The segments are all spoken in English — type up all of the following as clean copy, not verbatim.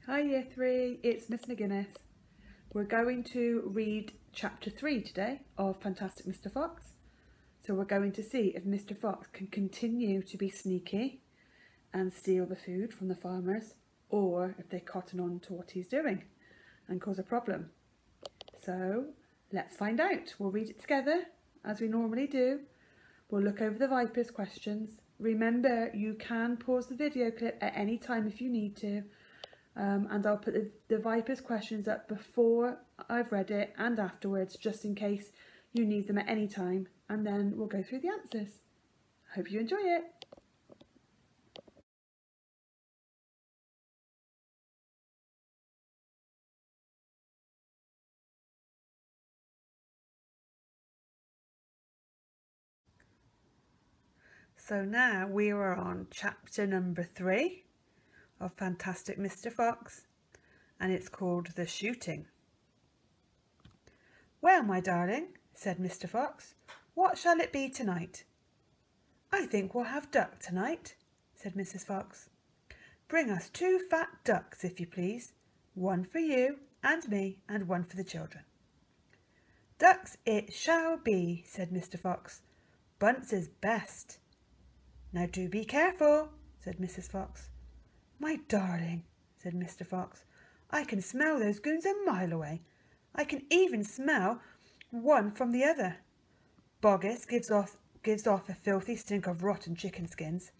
Hi Year 3, it's Miss McGuinness. We're going to read chapter 3 today of Fantastic Mr. Fox. So we're going to see if Mr. Fox can continue to be sneaky and steal the food from the farmers, or if they cotton on to what he's doing and cause a problem. So let's find out. We'll read it together as we normally do. We'll look over the Viper's questions. Remember, you can pause the video clip at any time if you need to. And I'll put the Viper's questions up before I've read it and afterwards, just in case you need them at any time, and then we'll go through the answers. Hope you enjoy it. So now we are on chapter number 3 of Fantastic Mr. Fox, and it's called The Shooting. "Well, my darling," said Mr. Fox, "what shall it be tonight?" "I think we'll have duck tonight," said Mrs. Fox. "Bring us 2 fat ducks, if you please. 1 for you and me, and 1 for the children." "Ducks it shall be," said Mr. Fox. "Bunts is best." "Now do be careful," said Mrs. Fox. "My darling," said Mr. Fox, "I can smell those goons a mile away. I can even smell one from the other. Boggis gives off a filthy stink of rotten chicken skins.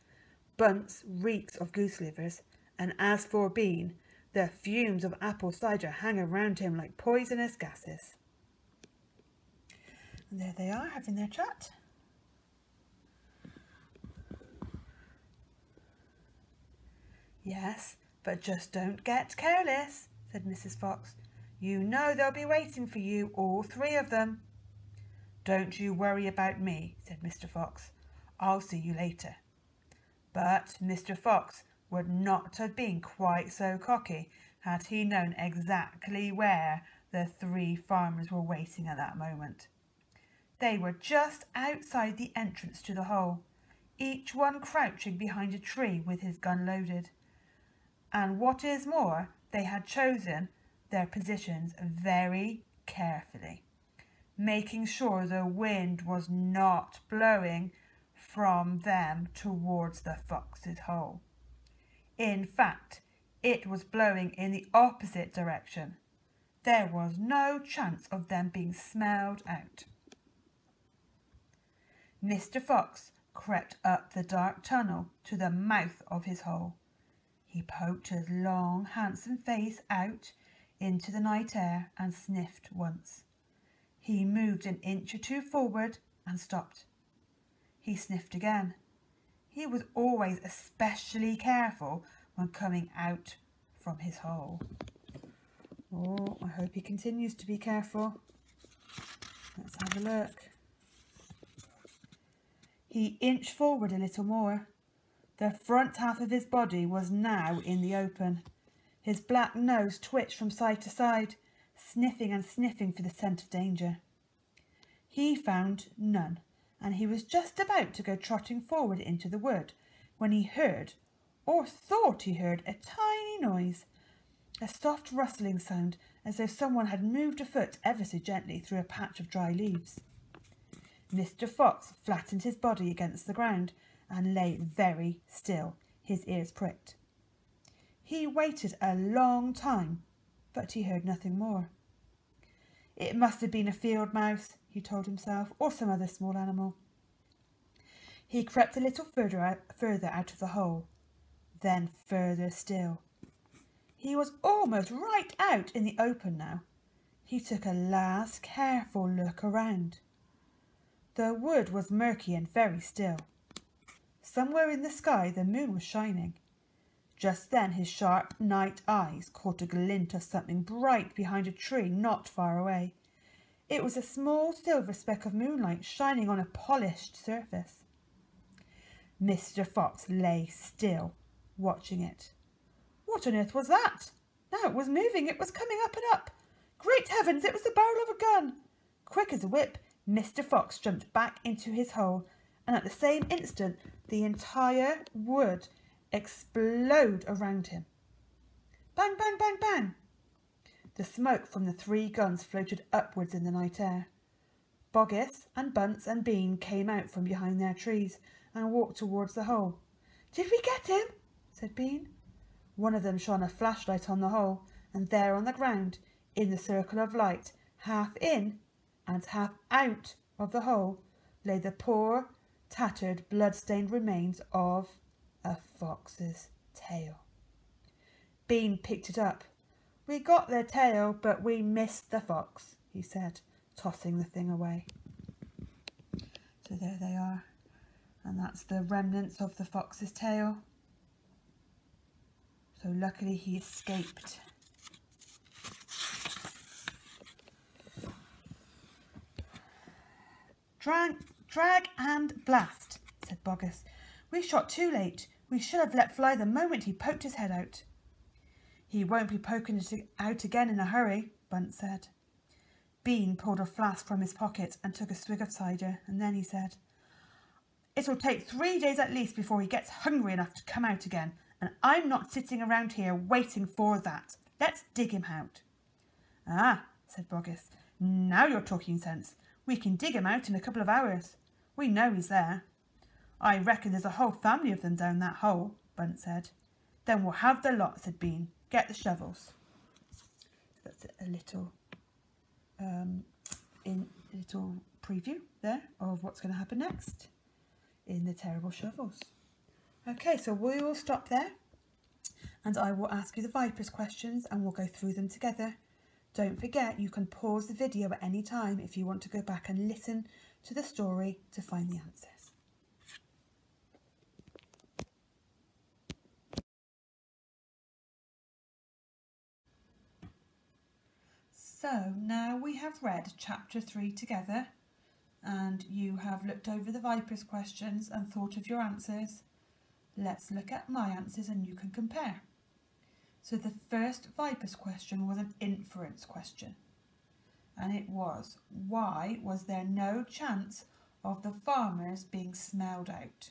Bunts reeks of goose livers, and as for Bean, the fumes of apple cider hang around him like poisonous gases." And there they are, having their chat. "Yes, but just don't get careless," said Mrs. Fox. "You know they'll be waiting for you, all 3 of them." "Don't you worry about me," said Mr. Fox. "I'll see you later." But Mr. Fox would not have been quite so cocky had he known exactly where the 3 farmers were waiting at that moment. They were just outside the entrance to the hole, each one crouching behind a tree with his gun loaded. And what is more, they had chosen their positions very carefully, making sure the wind was not blowing from them towards the fox's hole. In fact, it was blowing in the opposite direction. There was no chance of them being smelled out. Mr. Fox crept up the dark tunnel to the mouth of his hole. He poked his long, handsome face out into the night air and sniffed once. He moved an inch or 2 forward and stopped. He sniffed again. He was always especially careful when coming out from his hole. Oh, I hope he continues to be careful. Let's have a look. He inched forward a little more. The front half of his body was now in the open. His black nose twitched from side to side, sniffing and sniffing for the scent of danger. He found none, and he was just about to go trotting forward into the wood when he heard, or thought he heard, a tiny noise, a soft rustling sound, as though someone had moved a foot ever so gently through a patch of dry leaves. Mr. Fox flattened his body against the ground and lay very still, his ears pricked. He waited a long time, but he heard nothing more. It must have been a field mouse, he told himself, or some other small animal. He crept a little further out of the hole, then further still. He was almost right out in the open now. He took a last careful look around. The wood was murky and very still. Somewhere in the sky the moon was shining. Just then his sharp night eyes caught a glint of something bright behind a tree not far away. It was a small silver speck of moonlight shining on a polished surface. Mr. Fox lay still, watching it. What on earth was that? Now it was moving. It was coming up and up. Great heavens, it was the barrel of a gun. Quick as a whip, Mr. Fox jumped back into his hole, and at the same instant the entire wood exploded around him. Bang, bang, bang, bang. The smoke from the 3 guns floated upwards in the night air. Boggis and Bunce and Bean came out from behind their trees and walked towards the hole. "Did we get him?" said Bean. One of them shone a flashlight on the hole, and there on the ground, in the circle of light, half in and half out of the hole, lay the poor, tattered, blood-stained remains of a fox's tail. Bean picked it up. "We got their tail, but we missed the fox," he said, tossing the thing away. So there they are, and that's the remnants of the fox's tail. So luckily he escaped. Drag and blast, said Boggis. "We shot too late. We should have let fly the moment he poked his head out." "He won't be poking it out again in a hurry," Bunce said. Bean pulled a flask from his pocket and took a swig of cider, and then he said, "It'll take 3 days at least before he gets hungry enough to come out again, and I'm not sitting around here waiting for that. Let's dig him out." "Ah," said Boggis, "now you're talking sense. We can dig him out in a couple of hours. We know he's there." "I reckon there's a whole family of them down that hole," Bunce said. "Then we'll have the lot," said Bean. "Get the shovels." So that's a little preview there of what's going to happen next in the Terrible Shovels. Okay, so we will stop there, and I will ask you the Vipers questions and we'll go through them together. Don't forget, you can pause the video at any time if you want to go back and listen to the story to find the answers. So now we have read chapter 3 together, and you have looked over the Vipers questions and thought of your answers. Let's look at my answers and you can compare. So the first Vipers question was an inference question, and it was, why was there no chance of the farmers being smelled out?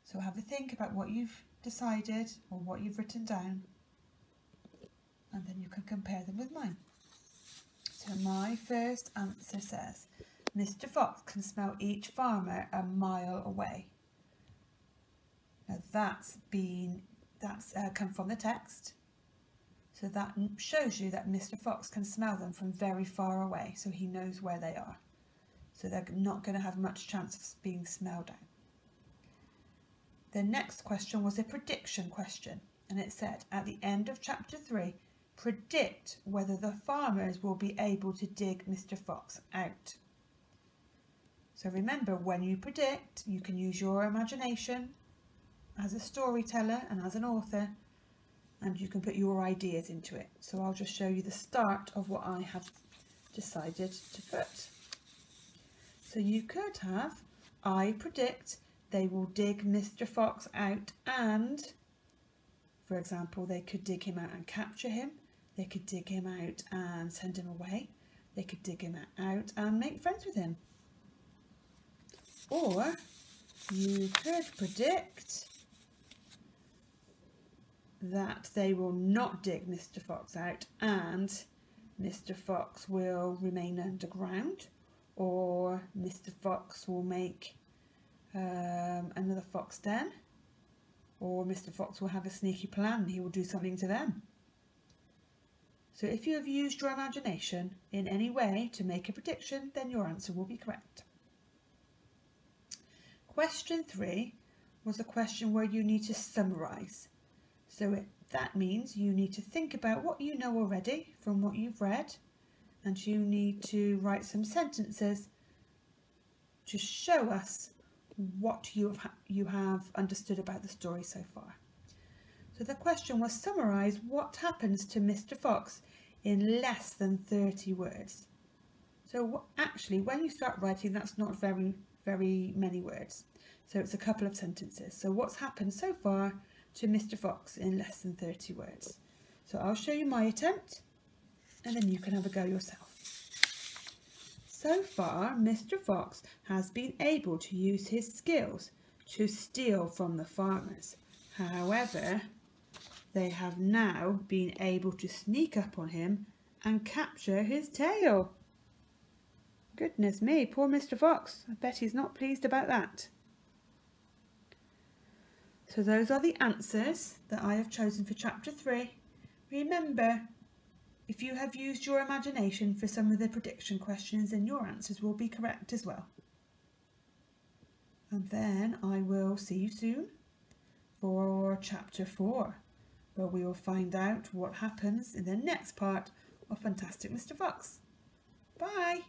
So have a think about what you've decided or what you've written down, and then you can compare them with mine. So my first answer says, Mr. Fox can smell each farmer a mile away. Now that's come from the text. So that shows you that Mr. Fox can smell them from very far away, so he knows where they are. So they're not going to have much chance of being smelled out. The next question was a prediction question, and it said, at the end of chapter 3, predict whether the farmers will be able to dig Mr. Fox out. So remember, when you predict, you can use your imagination as a storyteller and as an author, and you can put your ideas into it. So I'll just show you the start of what I have decided to put. So you could have, I predict they will dig Mr. Fox out, and, for example, they could dig him out and capture him. They could dig him out and send him away. They could dig him out and make friends with him. Or you could predict that they will not dig Mr. Fox out and Mr. Fox will remain underground, or Mr. Fox will make another fox den, or Mr. Fox will have a sneaky plan and he will do something to them. So if you have used your imagination in any way to make a prediction, then your answer will be correct. Question 3 was a question where you need to summarise. So that means you need to think about what you know already from what you've read, and you need to write some sentences to show us what you have understood about the story so far. So the question was, summarise what happens to Mr. Fox in less than 30 words. So actually, when you start writing, that's not very many words. So it's a couple of sentences. So what's happened so far to Mr. Fox in less than 30 words? So I'll show you my attempt, and then you can have a go yourself. So far, Mr. Fox has been able to use his skills to steal from the farmers. However, they have now been able to sneak up on him and capture his tail. Goodness me, poor Mr. Fox. I bet he's not pleased about that. So those are the answers that I have chosen for chapter 3. Remember, if you have used your imagination for some of the prediction questions, then your answers will be correct as well. And then I will see you soon for chapter 4, where we will find out what happens in the next part of Fantastic Mr. Fox. Bye!